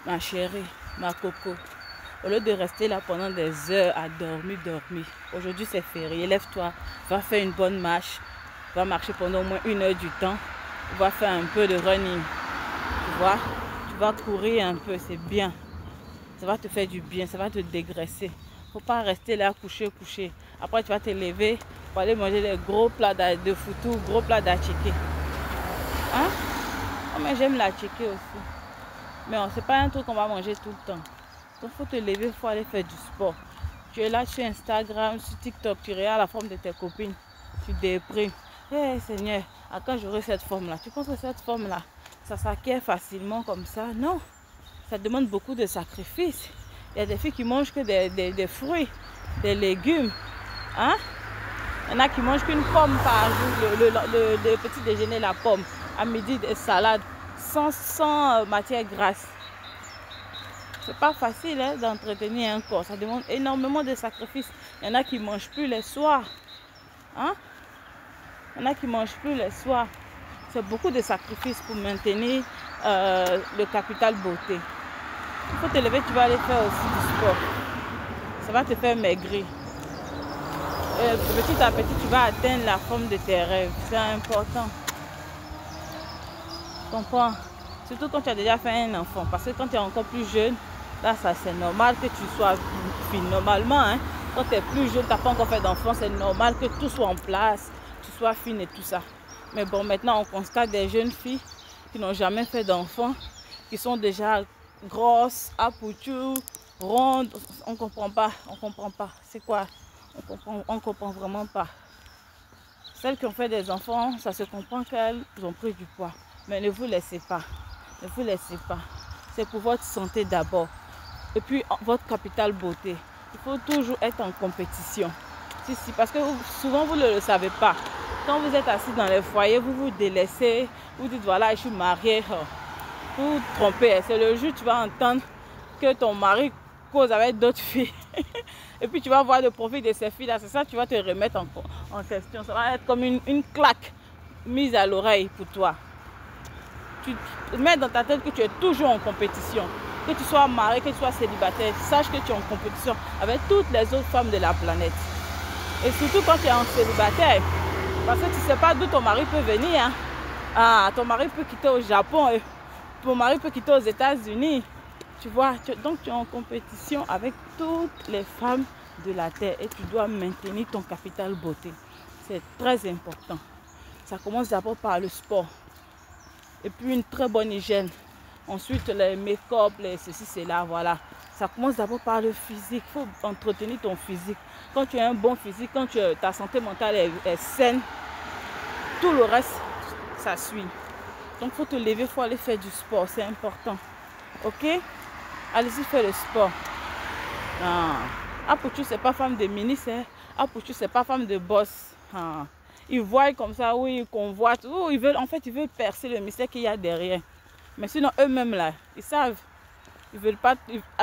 Ma chérie, ma coco, au lieu de rester là pendant des heures à dormir, aujourd'hui c'est férié, lève-toi, va faire une bonne marche, va marcher pendant au moins 1 heure du temps, va faire un peu de running, tu vois, tu vas courir un peu, c'est bien, ça va te faire du bien, ça va te dégraisser. Faut pas rester là couché. Après tu vas te lever pour aller manger les gros plats de foutou, gros plats d'achike. Hein? Oh, mais j'aime l'achike aussi. Mais c'est pas un truc qu'on va manger tout le temps. Donc faut te lever, il faut aller faire du sport. Tu es là sur Instagram, sur TikTok, tu regardes la forme de tes copines, tu déprimes. Eh Seigneur, à quand j'aurai cette forme-là? Tu penses que cette forme-là, ça s'acquiert facilement comme ça? Non, ça demande beaucoup de sacrifices. Il y a des filles qui mangent que des fruits, des légumes. Hein? Il y en a qui mangent qu'une pomme par jour, le petit déjeuner, la pomme. À midi, des salades, sans matière grasse. C'est pas facile hein, d'entretenir un corps. Ça demande énormément de sacrifices. Il y en a qui ne mangent plus les soirs. Hein? Il y en a qui ne mangent plus les soirs. C'est beaucoup de sacrifices pour maintenir le capital beauté. Il faut te lever, tu vas aller faire aussi du sport. Ça va te faire maigrir. Petit à petit, tu vas atteindre la forme de tes rêves. C'est important. Tu comprends? Surtout quand tu as déjà fait un enfant. Parce que quand tu es encore plus jeune, là, ça c'est normal que tu sois fine. Normalement, hein, quand tu es plus jeune, tu n'as pas encore fait d'enfant, c'est normal que tout soit en place, tu sois fine et tout ça. Mais bon, maintenant, on constate des jeunes filles qui n'ont jamais fait d'enfant, qui sont déjà grosses, apouchou, rondes. On comprend pas, on comprend pas. C'est quoi? On comprend vraiment pas. Celles qui ont fait des enfants, ça se comprend qu'elles ont pris du poids. Mais ne vous laissez pas. Ne vous laissez pas. C'est pour votre santé d'abord. Et puis votre capital beauté. Il faut toujours être en compétition. Si, parce que souvent vous ne le savez pas. Quand vous êtes assis dans les foyers, vous vous délaissez. Vous dites voilà, je suis mariée. Vous vous trompez. C'est le jour où tu vas entendre que ton mari cause avec d'autres filles. Et puis tu vas voir le profit de ces filles-là. C'est ça, tu vas te remettre en question. Ça va être comme une claque mise à l'oreille pour toi. Tu mets dans ta tête que tu es toujours en compétition. Que tu sois marié, que tu sois célibataire, sache que tu es en compétition avec toutes les autres femmes de la planète. Et surtout quand tu es en célibataire, parce que tu ne sais pas d'où ton mari peut venir. Hein. Ah, ton mari peut quitter au Japon, et ton mari peut quitter aux États-Unis. Tu vois, donc tu es en compétition avec toutes les femmes de la terre et tu dois maintenir ton capital beauté. C'est très important. Ça commence d'abord par le sport. Et puis une très bonne hygiène. Ensuite, les make-up, les ceci, cela, voilà. Ça commence d'abord par le physique. Il faut entretenir ton physique. Quand tu as un bon physique, quand ta santé mentale est saine, tout le reste, ça suit. Donc, il faut te lever, il faut aller faire du sport. C'est important. Ok? Allez-y faire le sport. Ah, Pouchou, c'est pas femme de ministre. Hein? Ah, Pouchou, c'est pas femme de boss. Ah. Ils voient comme ça, oui, ils convoitent. Oh, ils veulent percer le mystère qu'il y a derrière. Mais sinon, eux-mêmes, là, ils savent. Ils veulent pas.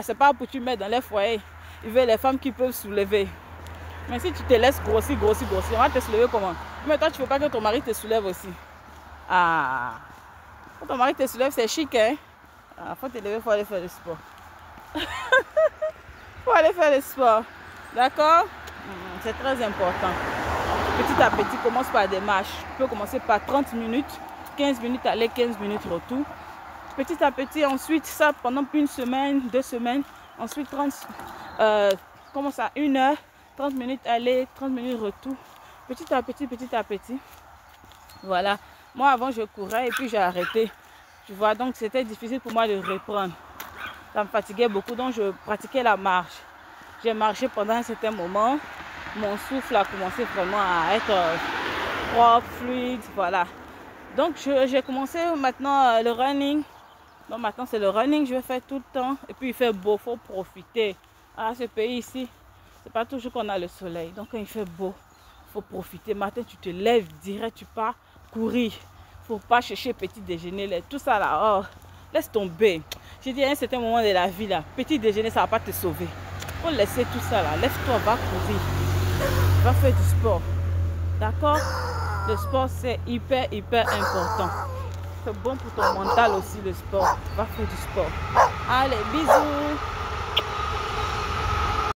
C'est pas pour tu mettre dans les foyers. Ils veulent les femmes qui peuvent soulever. Mais si tu te laisses grossir, on va te soulever comment? Mais toi, tu ne veux pas que ton mari te soulève aussi. Ah. Quand ton mari te soulève, c'est chic, hein? Ah, faut te lever, faut aller faire le sport. Faut aller faire le sport. D'accord? C'est très important. Petit à petit, commence par des marches. Tu peux commencer par 30 minutes, 15 minutes aller, 15 minutes retour. Petit à petit, ensuite, ça pendant une semaine, 2 semaines. Ensuite, commence à 1 heure, 30 minutes aller, 30 minutes retour. Petit à petit. Voilà. Moi, avant, je courais et puis j'ai arrêté. Tu vois, donc c'était difficile pour moi de reprendre. Ça me fatiguait beaucoup, donc je pratiquais la marche. J'ai marché pendant un certain moment. Mon souffle a commencé vraiment à être propre, fluide, voilà. Donc j'ai commencé maintenant le running. Donc maintenant c'est le running, je vais faire tout le temps. Et puis il fait beau, il faut profiter. Ah, ce pays ici, c'est pas toujours qu'on a le soleil. Donc quand il fait beau, il faut profiter. Matin tu te lèves direct, tu pars courir. Il ne faut pas chercher petit déjeuner, tout ça là, oh, laisse tomber. J'ai dit à un certain moment de la vie là, petit déjeuner ça ne va pas te sauver. Il faut laisser tout ça là, lève-toi, va courir. Va faire du sport. D'accord? Le sport, c'est hyper important. C'est bon pour ton mental aussi, le sport. Va faire du sport. Allez, bisous.